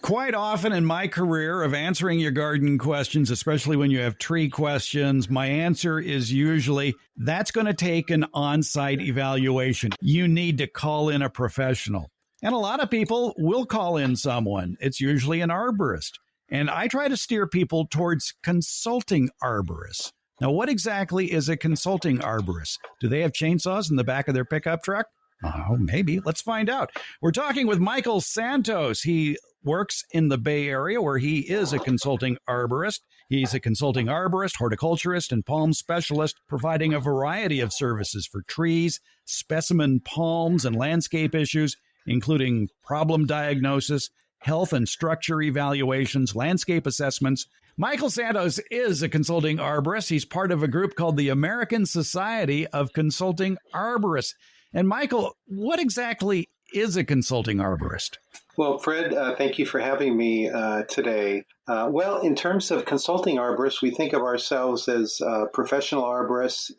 Quite often in my career of answering your garden questions, especially when you have tree questions, my answer is usually that's going to take an on-site evaluation. You need to call in a professional. And a lot of people will call in someone. It's usually an arborist. And I try to steer people towards consulting arborists. Now, what exactly is a consulting arborist? Do they have chainsaws in the back of their pickup truck? Oh, maybe. Let's find out. We're talking with Michael Santos. He works in the Bay Area where he is a consulting arborist. He's a consulting arborist, horticulturist, and palm specialist, providing a variety of services for trees, specimen palms, and landscape issues, including problem diagnosis, health and structure evaluations, landscape assessments. Michael Santos is a consulting arborist. He's part of a group called the American Society of Consulting Arborists. And Michael, what exactly is a consulting arborist? Well, Fred, thank you for having me today. Well, in terms of consulting arborists, we think of ourselves as professional arborists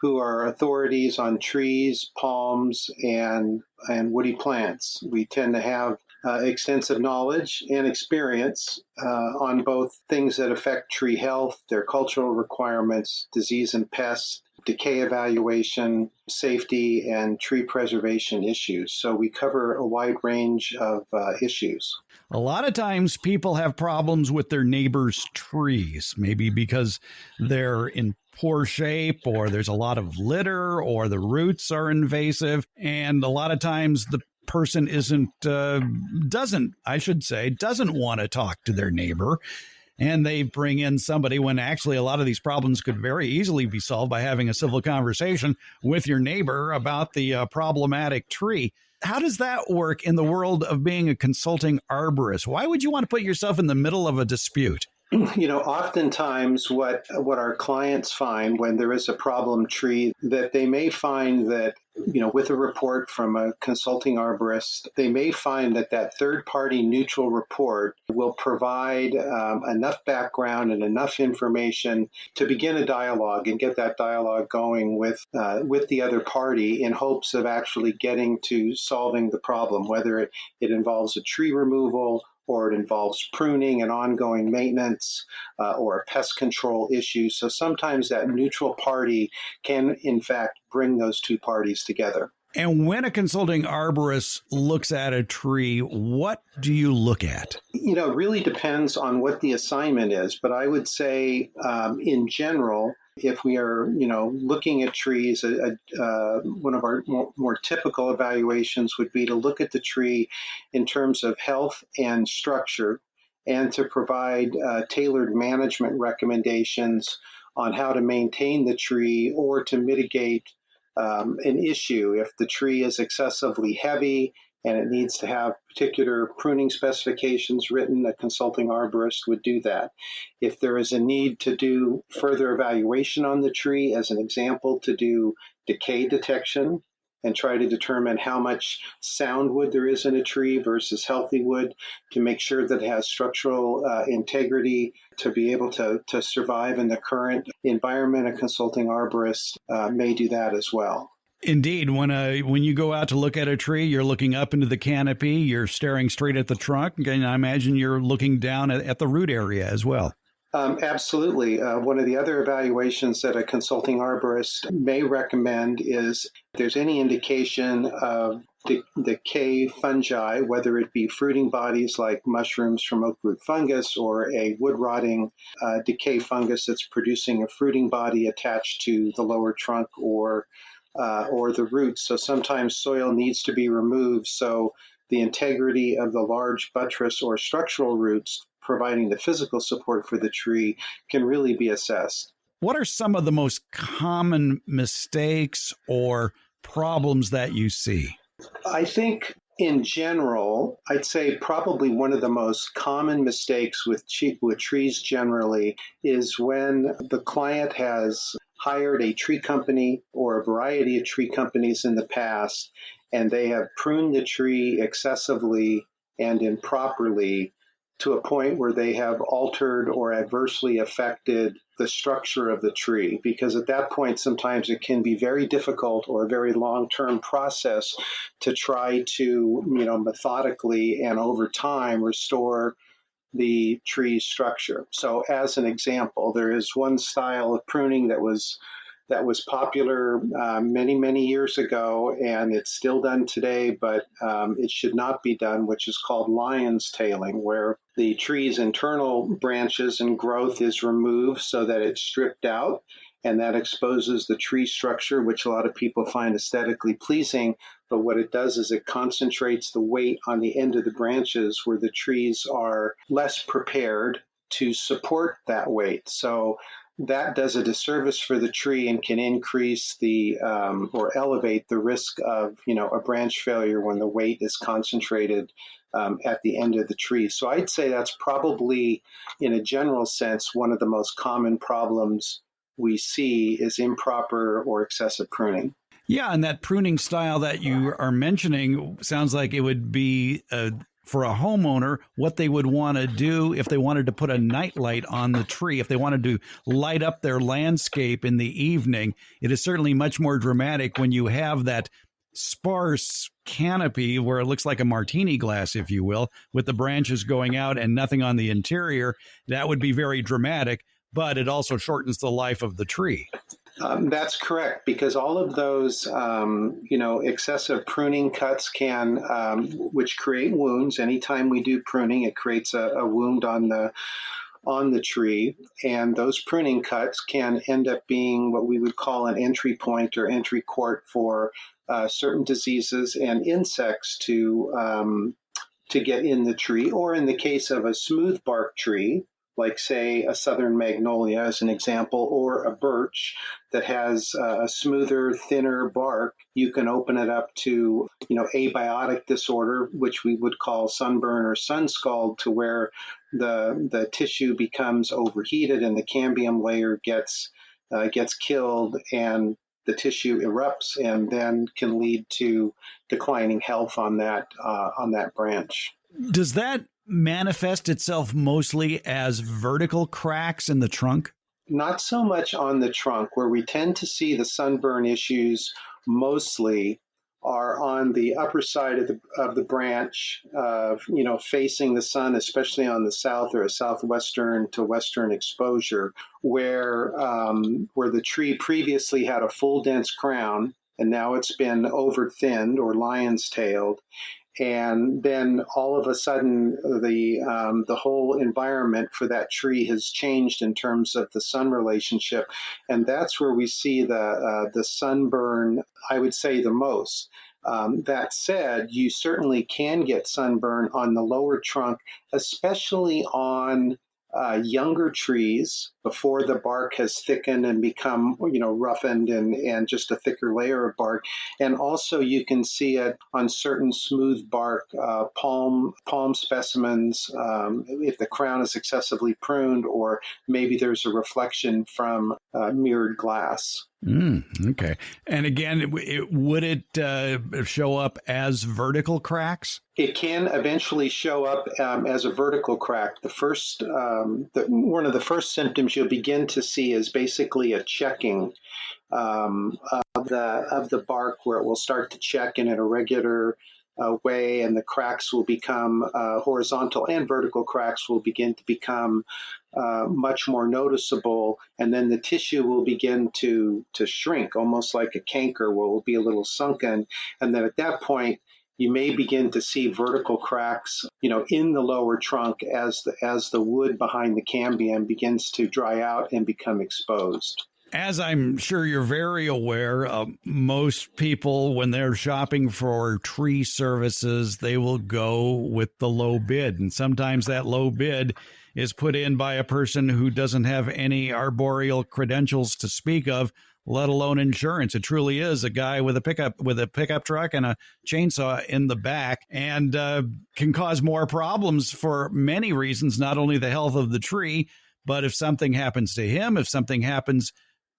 who are authorities on trees, palms, and woody plants. We tend to have extensive knowledge and experience on both things that affect tree health, their cultural requirements, disease and pests, decay evaluation, safety, and tree preservation issues. So we cover a wide range of issues. A lot of times people have problems with their neighbors' trees, maybe because they're in poor shape or there's a lot of litter or the roots are invasive. And a lot of times the person doesn't want to talk to their neighbor. And they bring in somebody when actually a lot of these problems could very easily be solved by having a civil conversation with your neighbor about the problematic tree. How does that work in the world of being a consulting arborist? Why would you want to put yourself in the middle of a dispute? You know, oftentimes what our clients find when there is a problem tree, that they may find that, with a report from a consulting arborist, they may find that third-party neutral report will provide enough background and enough information to begin a dialogue and get that dialogue going with the other party in hopes of actually getting to solving the problem, whether it involves a tree removal or it involves pruning and ongoing maintenance or a pest control issue. So sometimes that neutral party can, in fact, bring those two parties together. And when a consulting arborist looks at a tree, what do you look at? It really depends on what the assignment is. But I would say, in general, if we are, looking at trees, one of our more typical evaluations would be to look at the tree in terms of health and structure and to provide tailored management recommendations on how to maintain the tree or to mitigate an issue. If the tree is excessively heavy and it needs to have particular pruning specifications written, a consulting arborist would do that. If there is a need to do further evaluation on the tree, as an example, to do decay detection and try to determine how much sound wood there is in a tree versus healthy wood to make sure that it has structural integrity to be able to survive in the current environment, a consulting arborist may do that as well. Indeed. When you go out to look at a tree, you're looking up into the canopy, you're staring straight at the trunk, and I imagine you're looking down at the root area as well. Absolutely. One of the other evaluations that a consulting arborist may recommend is if there's any indication of decay fungi, whether it be fruiting bodies like mushrooms from oak root fungus or a wood rotting decay fungus that's producing a fruiting body attached to the lower trunk or the roots. So sometimes soil needs to be removed so the integrity of the large buttress or structural roots providing the physical support for the tree can really be assessed. What are some of the most common mistakes or problems that you see? I think in general, I'd say probably one of the most common mistakes with trees generally is when the client has hired a tree company or a variety of tree companies in the past, and they have pruned the tree excessively and improperly to a point where they have altered or adversely affected the structure of the tree, because at that point sometimes it can be very difficult or a very long-term process to try to methodically and over time restore the tree's structure. So as an example, there is one style of pruning that was popular many years ago, and it's still done today, but it should not be done, which is called lion's tailing, where the tree's internal branches and growth is removed so that it's stripped out, and that exposes the tree structure, which a lot of people find aesthetically pleasing. But what it does is it concentrates the weight on the end of the branches where the trees are less prepared to support that weight. So that does a disservice for the tree and can increase the or elevate the risk of a branch failure when the weight is concentrated at the end of the tree. So I'd say that's probably, in a general sense, one of the most common problems we see is improper or excessive pruning. Yeah, and that pruning style that you are mentioning sounds like it would be for a homeowner, what they would want to do if they wanted to put a nightlight on the tree, if they wanted to light up their landscape in the evening. It is certainly much more dramatic when you have that sparse canopy where it looks like a martini glass, if you will, with the branches going out and nothing on the interior. That would be very dramatic, but it also shortens the life of the tree. That's correct, because all of those, excessive pruning cuts can, which create wounds. Anytime we do pruning, it creates a wound on the tree, and those pruning cuts can end up being what we would call an entry point or entry court for certain diseases and insects to get in the tree. Or in the case of a smooth bark tree, like say a southern magnolia as an example, or a birch that has a smoother, thinner bark, you can open it up to, abiotic disorder, which we would call sunburn or sun scald, to where the tissue becomes overheated and the cambium layer gets killed and the tissue erupts, and then can lead to declining health on that branch. Does that manifest itself mostly as vertical cracks in the trunk? Not so much on the trunk. Where we tend to see the sunburn issues mostly are on the upper side of the branch, facing the sun, especially on the south or a southwestern to western exposure, where the tree previously had a full dense crown and now it's been over thinned or lion's tailed. And then all of a sudden, the whole environment for that tree has changed in terms of the sun relationship, and that's where we see the sunburn, I would say, the most. That said, you certainly can get sunburn on the lower trunk, especially on younger trees before the bark has thickened and become, roughened and just a thicker layer of bark. And also you can see it on certain smooth bark, palm specimens, if the crown is excessively pruned, or maybe there's a reflection from mirrored glass. Okay. And again, would it show up as vertical cracks? It can eventually show up as a vertical crack. One of the first symptoms you'll begin to see is basically a checking of the bark, where it will start to check in an irregular way, and the cracks will become horizontal, and vertical cracks will begin to become much more noticeable, and then the tissue will begin to shrink, almost like a canker, where it will be a little sunken, and then at that point you may begin to see vertical cracks, in the lower trunk as the wood behind the cambium begins to dry out and become exposed. As I'm sure you're very aware, most people, when they're shopping for tree services, they will go with the low bid. And sometimes that low bid is put in by a person who doesn't have any arboreal credentials to speak of, let alone insurance. It truly is a guy with a pickup truck and a chainsaw in the back, and can cause more problems for many reasons, not only the health of the tree, but if something happens to him, if something happens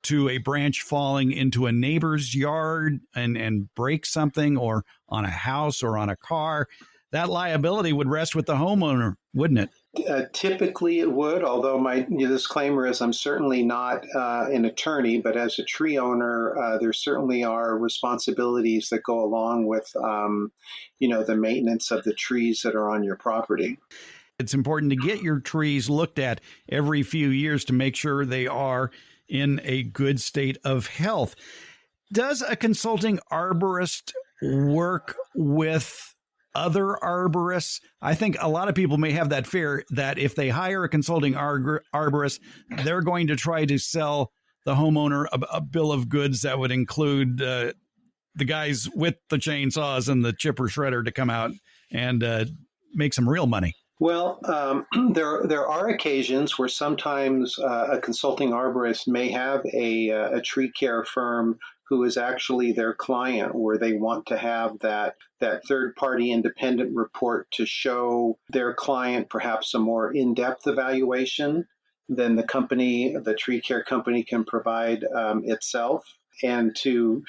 to a branch falling into a neighbor's yard and break something, or on a house or on a car, that liability would rest with the homeowner, wouldn't it? Typically it would, although my disclaimer is I'm certainly not an attorney, but as a tree owner, there certainly are responsibilities that go along with, the maintenance of the trees that are on your property. It's important to get your trees looked at every few years to make sure they are in a good state of health. Does a consulting arborist work with other arborists? I think a lot of people may have that fear that if they hire a consulting arborist, they're going to try to sell the homeowner a bill of goods that would include the guys with the chainsaws and the chipper shredder to come out and make some real money. Well, there are occasions where sometimes a consulting arborist may have a tree care firm who is actually their client, where they want to have that third-party independent report to show their client perhaps a more in-depth evaluation than the tree care company can provide itself, and to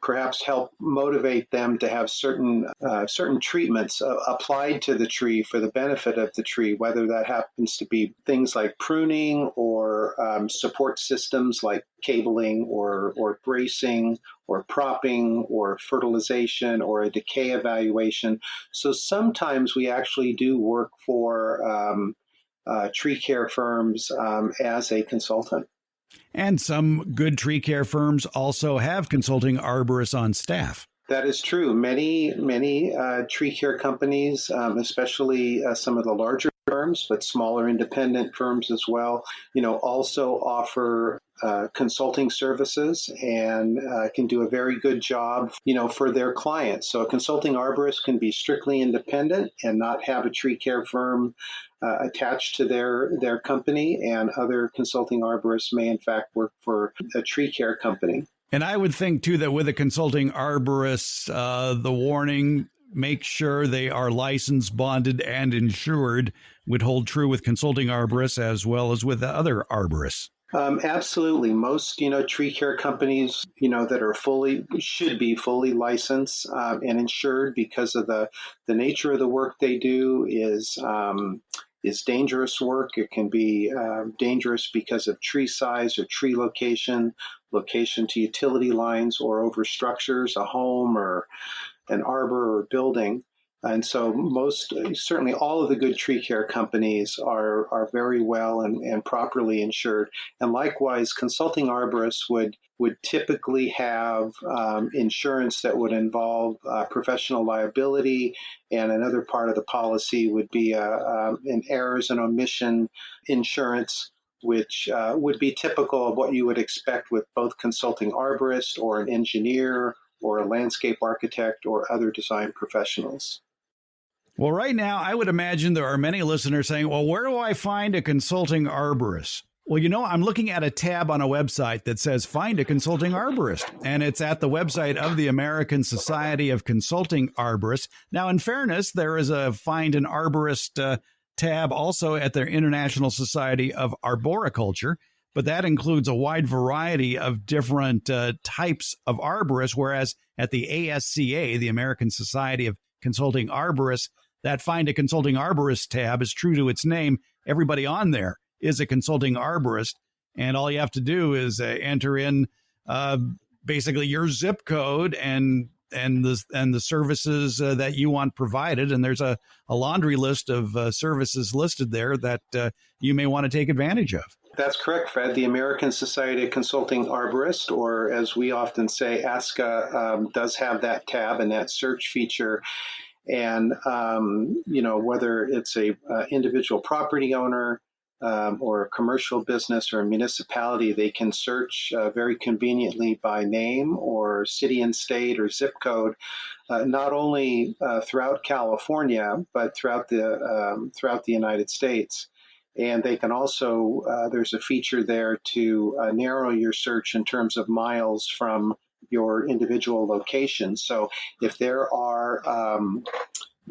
perhaps help motivate them to have certain treatments applied to the tree for the benefit of the tree, whether that happens to be things like pruning or support systems like cabling or bracing or propping or fertilization or a decay evaluation. So sometimes we actually do work for tree care firms as a consultant. And some good tree care firms also have consulting arborists on staff. That is true. Many tree care companies, especially some of the larger firms, but smaller independent firms as well, also offer consulting services and can do a very good job, for their clients. So a consulting arborist can be strictly independent and not have a tree care firm attached to their company, and other consulting arborists may in fact work for a tree care company. And I would think, too, that with a consulting arborist, the warning, make sure they are licensed, bonded, and insured, would hold true with consulting arborists as well as with the other arborists. Absolutely. Most, tree care companies, that are should be fully licensed and insured, because of the nature of the work they do is dangerous work. It can be dangerous because of tree size or tree location to utility lines or over structures, a home or an arbor or building. And so certainly all of the good tree care companies are very well and properly insured. And likewise, consulting arborists would typically have insurance that would involve professional liability, and another part of the policy would be an errors and omission insurance, which would be typical of what you would expect with both consulting arborists or an engineer or a landscape architect or other design professionals. Well, right now, I would imagine there are many listeners saying, well, where do I find a consulting arborist? Well, I'm looking at a tab on a website that says find a consulting arborist, and it's at the website of the American Society of Consulting Arborists. Now, in fairness, there is a find an arborist tab also at their International Society of Arboriculture, but that includes a wide variety of different types of arborists, whereas at the ASCA, the American Society of Consulting Arborists, that find a consulting arborist tab is true to its name. Everybody on there is a consulting arborist, and all you have to do is enter in basically your zip code and the services that you want provided, and there's a laundry list of services listed there that you may want to take advantage of. That's correct, Fred. The American Society of Consulting Arborists, or as we often say, ASCA, does have that tab and that search feature. And, whether it's a individual property owner or a commercial business or a municipality, they can search very conveniently by name or city and state or zip code, not only throughout California, but throughout the United States. And they can also, there's a feature there to narrow your search in terms of miles from your individual location. So if there are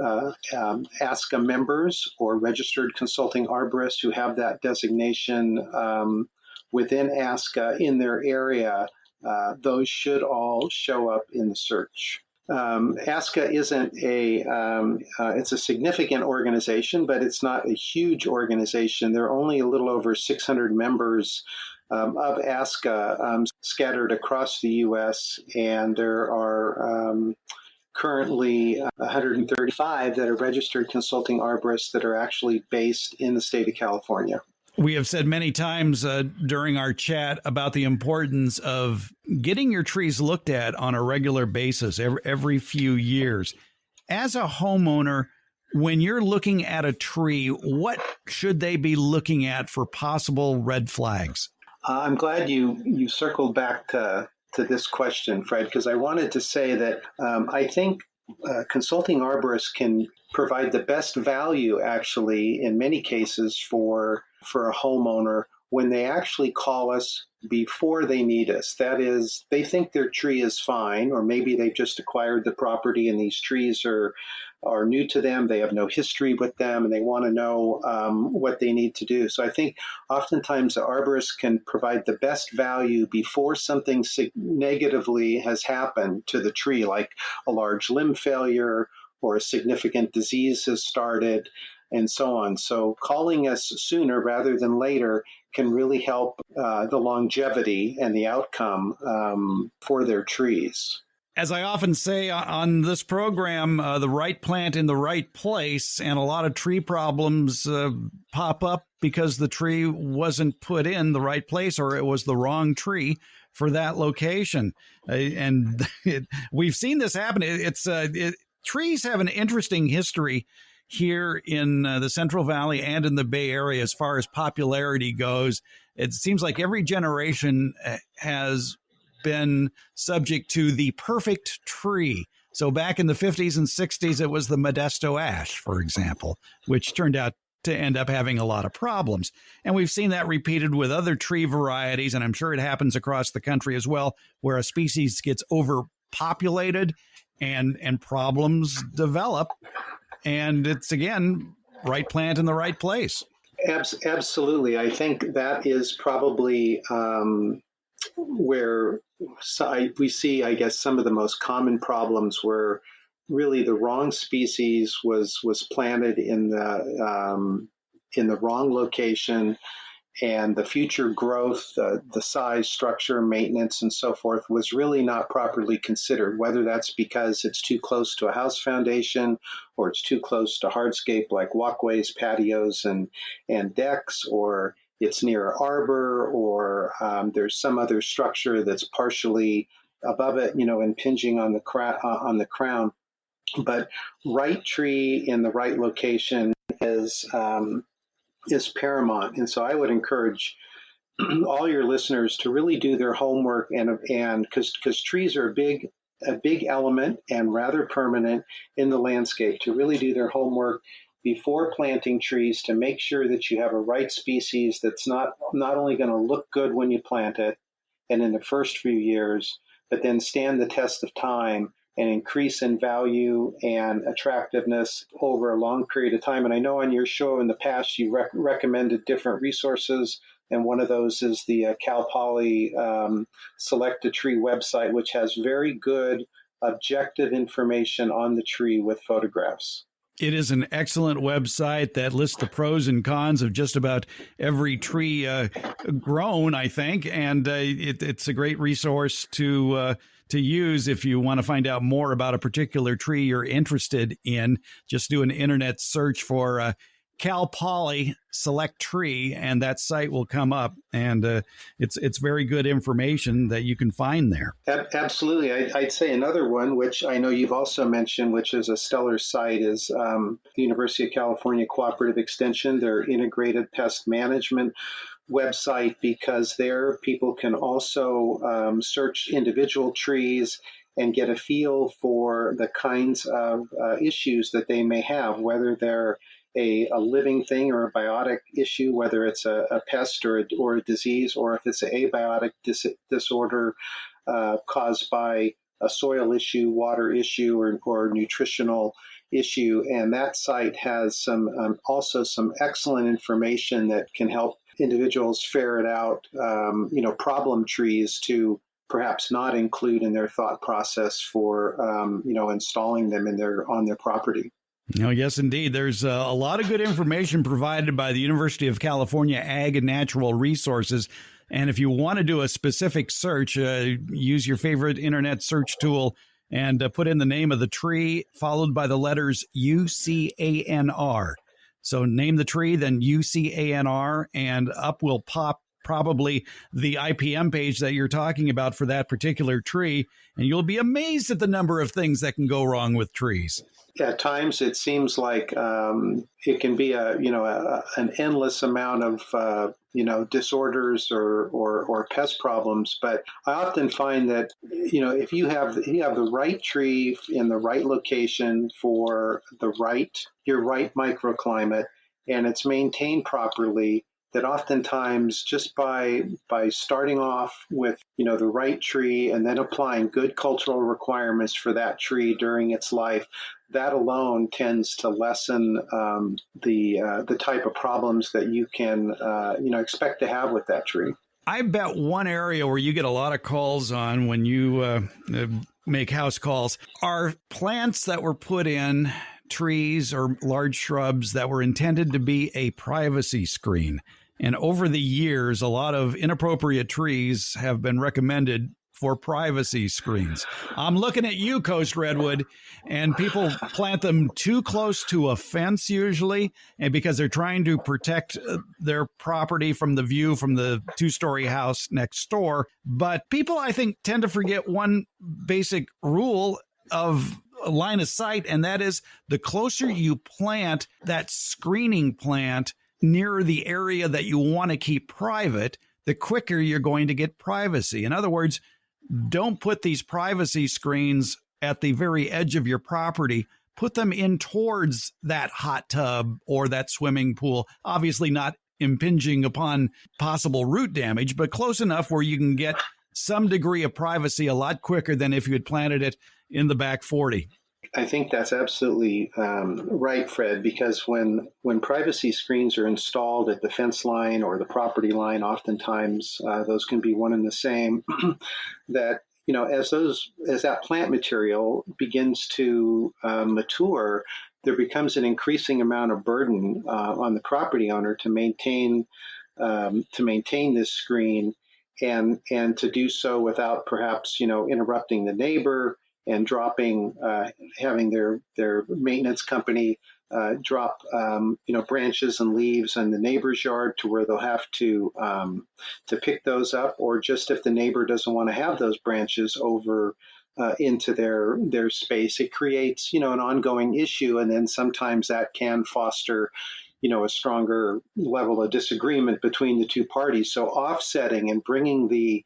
ASCA members or registered consulting arborists who have that designation within ASCA in their area, those should all show up in the search. ASCA isn't it's a significant organization, but it's not a huge organization. There are only a little over 600 members of ASCA scattered across the U.S., and there are currently 135 that are registered consulting arborists that are actually based in the state of California. We have said many times during our chat about the importance of getting your trees looked at on a regular basis every few years. As a homeowner, when you're looking at a tree, what should they be looking at for possible red flags? I'm glad you circled back to this question, Fred, because I wanted to say that I think consulting arborists can provide the best value, actually, in many cases for a homeowner when they actually call us before they need us. That is, they think their tree is fine, or maybe they've just acquired the property and these trees are new to them. They have no history with them, and they want to know what they need to do. So I think oftentimes the arborist can provide the best value before something negatively has happened to the tree, like a large limb failure or a significant disease has started, and so on. So calling us sooner rather than later can really help the longevity and the outcome for their trees. As I often say on this program, the right plant in the right place, and a lot of tree problems pop up because the tree wasn't put in the right place, or it was the wrong tree for that location. And we've seen this happen. Trees have an interesting history here in the Central Valley and in the Bay Area as far as popularity goes. It seems like every generation has been subject to the perfect tree. So back in the 50s and 60s, it was the Modesto ash, for example, which turned out to end up having a lot of problems. And we've seen that repeated with other tree varieties, and I'm sure it happens across the country as well, where a species gets overpopulated and problems develop. And it's, again, right plant in the right place. Absolutely. I think that is probably where we see, I guess, some of the most common problems where really the wrong species was planted in the wrong location, and the future growth, the size, structure, maintenance, and so forth was really not properly considered, whether that's because it's too close to a house foundation or it's too close to hardscape like walkways, patios, and decks, or it's near an arbor, or there's some other structure that's partially above it, impinging on the crown. But right tree in the right location is paramount. And so I would encourage all your listeners to really do their homework, and because trees are a big element and rather permanent in the landscape, to really do their homework before planting trees to make sure that you have a right species that's not only going to look good when you plant it and in the first few years, but then stand the test of time and increase in value and attractiveness over a long period of time. And I know on your show in the past, you recommended different resources, and one of those is the Cal Poly Select a Tree website, which has very good objective information on the tree with photographs. It is an excellent website that lists the pros and cons of just about every tree grown, I think, and it's a great resource to use if you want to find out more about a particular tree you're interested in. Just do an internet search for Cal Poly Select Tree, and that site will come up, and it's very good information that you can find there. Absolutely. I'd say another one, which I know you've also mentioned, which is a stellar site, is the University of California Cooperative Extension, their integrated pest management website, because there people can also search individual trees and get a feel for the kinds of issues that they may have, whether they're a living thing or a biotic issue, whether it's a pest or a disease, or if it's an abiotic disorder caused by a soil issue, water issue, or nutritional issue. And that site has also some excellent information that can help individuals ferret out, problem trees to perhaps not include in their thought process for installing them on their property. No, yes, indeed. There's a lot of good information provided by the University of California Ag and Natural Resources. And if you want to do a specific search, use your favorite internet search tool and put in the name of the tree, followed by the letters UCANR. So name the tree, then UCANR, and up will pop probably the IPM page that you're talking about for that particular tree. And you'll be amazed at the number of things that can go wrong with trees. At times, it seems like it can be an endless amount of disorders or pest problems. But I often find that if you have the right tree in the right location for your right microclimate, and it's maintained properly, that oftentimes just by starting off with the right tree and then applying good cultural requirements for that tree during its life, that alone tends to lessen the type of problems that you can expect to have with that tree. I bet one area where you get a lot of calls on when you make house calls are plants that were put in, trees or large shrubs that were intended to be a privacy screen. And over the years, a lot of inappropriate trees have been recommended for privacy screens. I'm looking at you, Coast Redwood, and people plant them too close to a fence usually, and because they're trying to protect their property from the view from the two-story house next door. But people, I think, tend to forget one basic rule of line of sight, and that is the closer you plant that screening plant near the area that you want to keep private, the quicker you're going to get privacy. In other words, don't put these privacy screens at the very edge of your property. Put them in towards that hot tub or that swimming pool, obviously not impinging upon possible root damage, but close enough where you can get some degree of privacy a lot quicker than if you had planted it in the back 40. I think that's absolutely right, Fred, because when privacy screens are installed at the fence line or the property line, oftentimes those can be one and the same, that as that plant material begins to mature, there becomes an increasing amount of burden on the property owner to maintain this screen and to do so without perhaps interrupting the neighbor and having their maintenance company drop branches and leaves in the neighbor's yard to where they'll have to pick those up, or just if the neighbor doesn't want to have those branches over into their space, it creates an ongoing issue, and then sometimes that can foster a stronger level of disagreement between the two parties. So offsetting and bringing the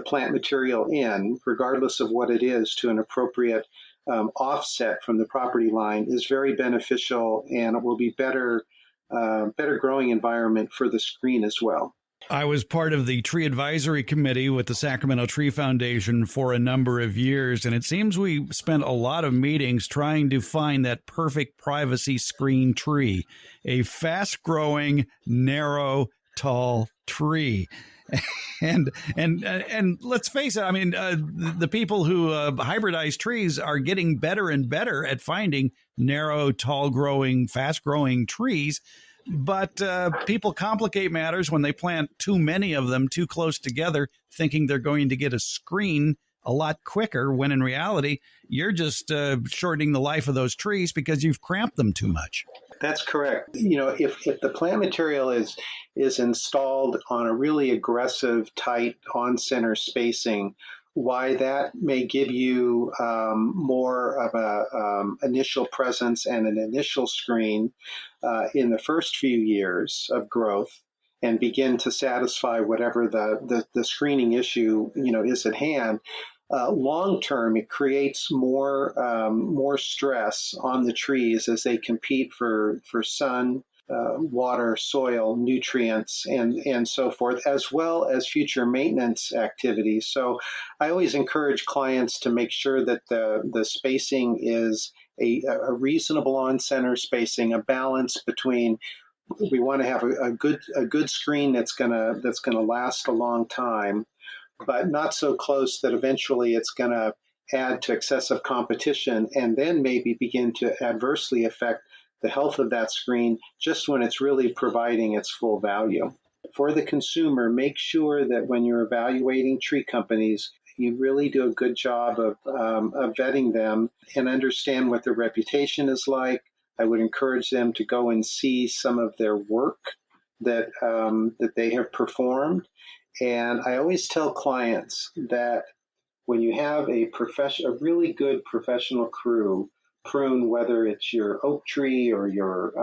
plant material in, regardless of what it is, to an appropriate offset from the property line is very beneficial, and it will be better growing environment for the screen as well. I was part of the tree advisory committee with the Sacramento Tree Foundation for a number of years, and it seems we spent a lot of meetings trying to find that perfect privacy screen tree, a fast-growing, narrow, tall tree. And let's face it, I mean, the people who hybridize trees are getting better and better at finding narrow, tall-growing, fast-growing trees. But people complicate matters when they plant too many of them too close together, thinking they're going to get a screen a lot quicker, when in reality, you're just shortening the life of those trees because you've cramped them too much. That's correct. If the plant material is installed on a really aggressive, tight, on-center spacing, why that may give you more of a initial presence and an initial screen in the first few years of growth, and begin to satisfy whatever the screening issue is at hand. Long term, it creates more stress on the trees as they compete for sun, water, soil, nutrients, and so forth, as well as future maintenance activities. So I always encourage clients to make sure that the spacing is a reasonable on-center spacing, a balance between, we want to have a good screen that's gonna last a long time, but not so close that eventually it's going to add to excessive competition and then maybe begin to adversely affect the health of that screen just when it's really providing its full value. For the consumer, make sure that when you're evaluating tree companies, you really do a good job of vetting them and understand what their reputation is like. I would encourage them to go and see some of their work that they have performed. And I always tell clients that when you have a really good professional crew prune, whether it's your oak tree or your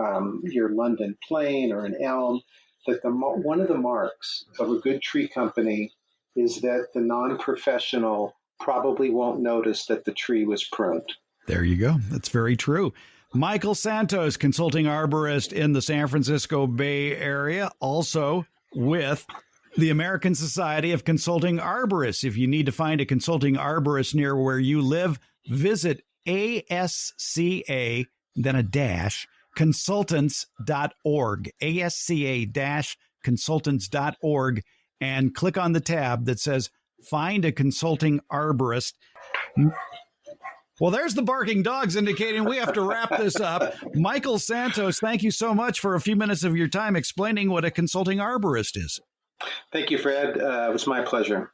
London plane or an elm, that one of the marks of a good tree company is that the non-professional probably won't notice that the tree was pruned. There you go. That's very true. Michael Santos, consulting arborist in the San Francisco Bay Area, also with the American Society of Consulting Arborists. If you need to find a consulting arborist near where you live, visit ASCA, then a dash, consultants.org, ASCA-consultants.org, and click on the tab that says Find a Consulting Arborist. Well, there's the barking dogs indicating we have to wrap this up. Michael Santos, thank you so much for a few minutes of your time explaining what a consulting arborist is. Thank you, Fred. It was my pleasure.